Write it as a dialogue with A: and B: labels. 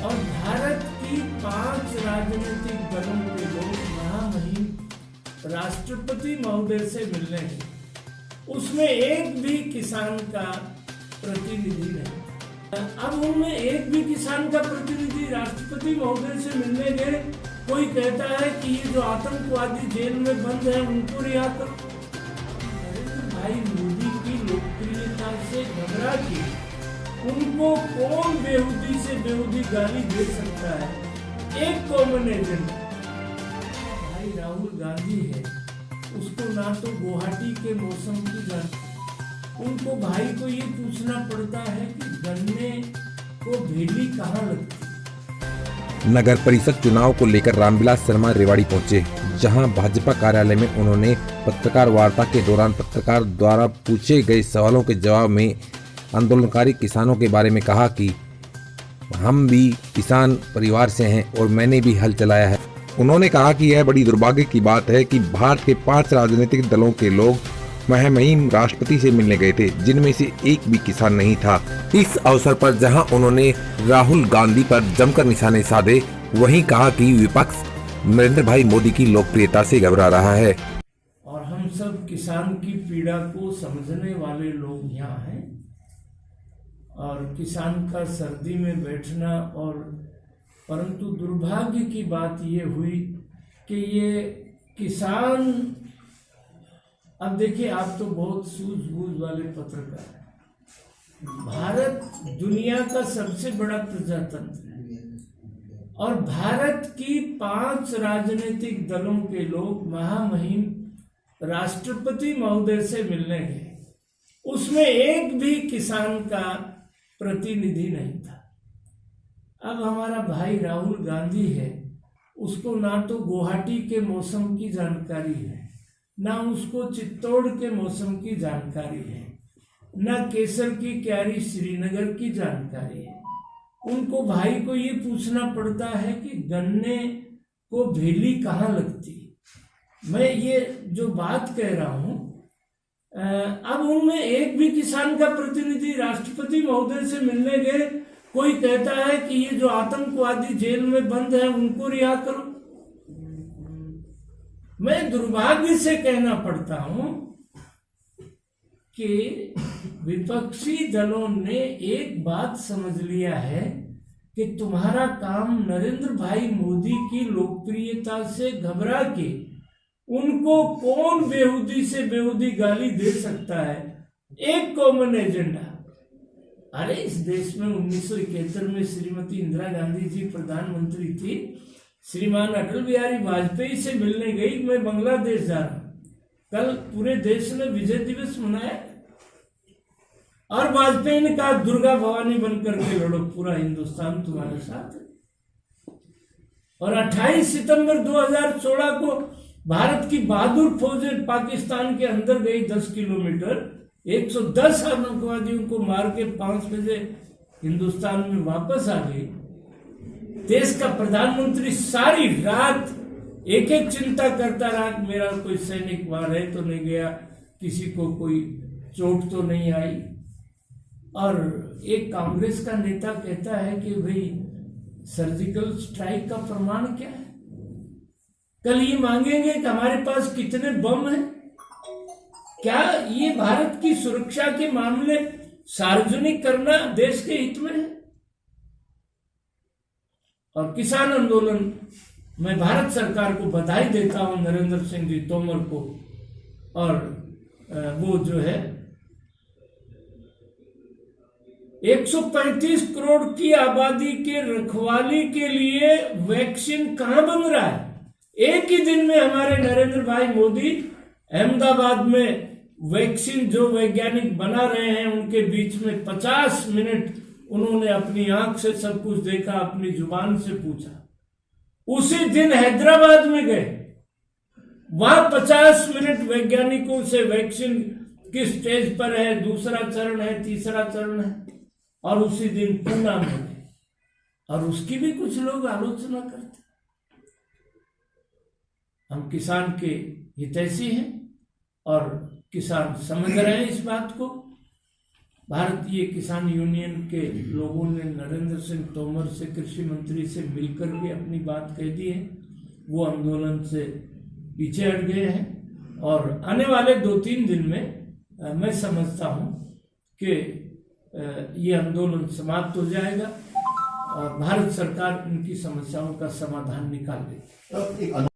A: और भारत की 5 राजनीतिक दलों के लोग महामहिम राष्ट्रपति महोदय से मिलने गए, उसमें एक भी किसान का प्रतिनिधि नहीं। अब उनमें एक भी किसान का प्रतिनिधि राष्ट्रपति महोदय से मिलने गए, कोई कहता है कि ये जो आतंकवादी जेल में बंद है उनको रिहा करो। नरेंद्र भाई मोदी की लोकप्रियता से घबरा के उनको कौन बेहूदी से बेहूदी गाली दे सकता है? एक कॉमन एजेंडा भाई राहुल गांधी है, उसको ना तो गुवाहाटी के मौसम की जानकारी, उनको भाई को ये पूछना पड़ता है कि गन्ने को भेली कहाँ लगती।
B: नगर परिषद चुनाव को लेकर रामविलास शर्मा रेवाड़ी पहुंचे, जहां भाजपा कार्यालय में उन्होंने पत्रकार वार्ता के दौरान पत्रकार द्वारा पूछे गए सवालों के जवाब में आंदोलनकारी किसानों के बारे में कहा कि हम भी किसान परिवार से हैं और मैंने भी हल चलाया है। उन्होंने कहा कि यह बड़ी दुर्भाग्य की बात है कि भारत के 5 राजनीतिक दलों के लोग महामहिम राष्ट्रपति से मिलने गए थे, जिनमें से एक भी किसान नहीं था। इस अवसर पर जहां उन्होंने राहुल गांधी पर जमकर निशाने साधे, वहीं कहा कि विपक्ष नरेंद्र भाई मोदी की लोकप्रियता से घबरा रहा है।
A: और हम सब किसान की पीड़ा को समझने वाले लोग यहाँ हैं, और किसान का सर्दी में बैठना, और परंतु दुर्भाग्य की बात ये हुई कि ये किसान, अब देखिए आप तो बहुत सूझबूझ वाले पत्रकार हैं, भारत दुनिया का सबसे बड़ा प्रजातंत्र है और भारत की 5 राजनीतिक दलों के लोग महामहिम राष्ट्रपति महोदय से मिलने गए, उसमें एक भी किसान का प्रतिनिधि नहीं था। अब हमारा भाई राहुल गांधी है, उसको ना तो गुवाहाटी के मौसम की जानकारी है, ना उसको चित्तौड़ के मौसम की जानकारी है, ना केसर की क्यारी श्रीनगर की जानकारी है। उनको भाई को ये पूछना पड़ता है कि गन्ने को भेली कहाँ लगती। मैं ये जो बात कह रहा हूँ, अब उनमें एक भी किसान का प्रतिनिधि राष्ट्रपति महोदय से मिलने गए, कोई कहता है कि ये जो आतंकवादी जेल में बंद है उनको रिहा करो। मैं दुर्भाग्य से कहना पड़ता हूं कि विपक्षी दलों ने एक बात समझ लिया है कि तुम्हारा काम नरेंद्र भाई मोदी की लोकप्रियता से घबरा के उनको कौन बेहूदी से बेहूदी गाली दे सकता है। एक कॉमन एजेंडा। अरे इस देश में 1971 में श्रीमती इंदिरा गांधी जी प्रधानमंत्री थी, श्रीमान अटल बिहारी वाजपेयी से मिलने गई। मैं बांग्लादेश जा रहा हूं, कल पूरे देश ने विजय दिवस मनाया और वाजपेयी ने कहा दुर्गा भवानी बनकर के लड़ो, पूरा हिंदुस्तान तुम्हारे साथ है। और 28 सितंबर 2016 को भारत की बहादुर फौजें पाकिस्तान के अंदर गई 10 किलोमीटर, 110 आतंकवादियों को मार के 5 बजे हिंदुस्तान में वापस आ गई। देश का प्रधानमंत्री सारी रात एक एक चिंता करता रहा कि मेरा कोई सैनिक वहां रह तो नहीं गया, किसी को कोई चोट तो नहीं आई। और एक कांग्रेस का नेता कहता है कि भाई सर्जिकल स्ट्राइक का प्रमाण क्या है? कल ये मांगेंगे कि हमारे पास कितने बम हैं। क्या ये भारत की सुरक्षा के मामले सार्वजनिक करना देश के हित में है? और किसान आंदोलन, मैं भारत सरकार को बधाई देता हूं, नरेंद्र सिंह जी तोमर को, और वो जो है 135 करोड़ की आबादी के रखवाली के लिए वैक्सीन कहां बन रहा है? एक ही दिन में हमारे नरेंद्र भाई मोदी अहमदाबाद में वैक्सीन जो वैज्ञानिक बना रहे हैं उनके बीच में 50 मिनट उन्होंने अपनी आंख से सब कुछ देखा, अपनी जुबान से पूछा। उसी दिन हैदराबाद में गए, वहां 50 मिनट वैज्ञानिकों से वैक्सीन किस स्टेज पर है, दूसरा चरण है, तीसरा चरण है, और उसी दिन पूना में गए। और उसकी भी कुछ लोग आलोचना करते। हम किसान के हितैषी हैं और किसान समझ रहे हैं इस बात को। भारतीय किसान यूनियन के लोगों ने नरेंद्र सिंह तोमर से, कृषि मंत्री से मिलकर भी अपनी बात कह दी है। वो आंदोलन से पीछे हट गए हैं और आने वाले 2-3 दिन में मैं समझता हूँ कि ये आंदोलन समाप्त हो जाएगा और भारत सरकार उनकी समस्याओं का समाधान निकाल देगी।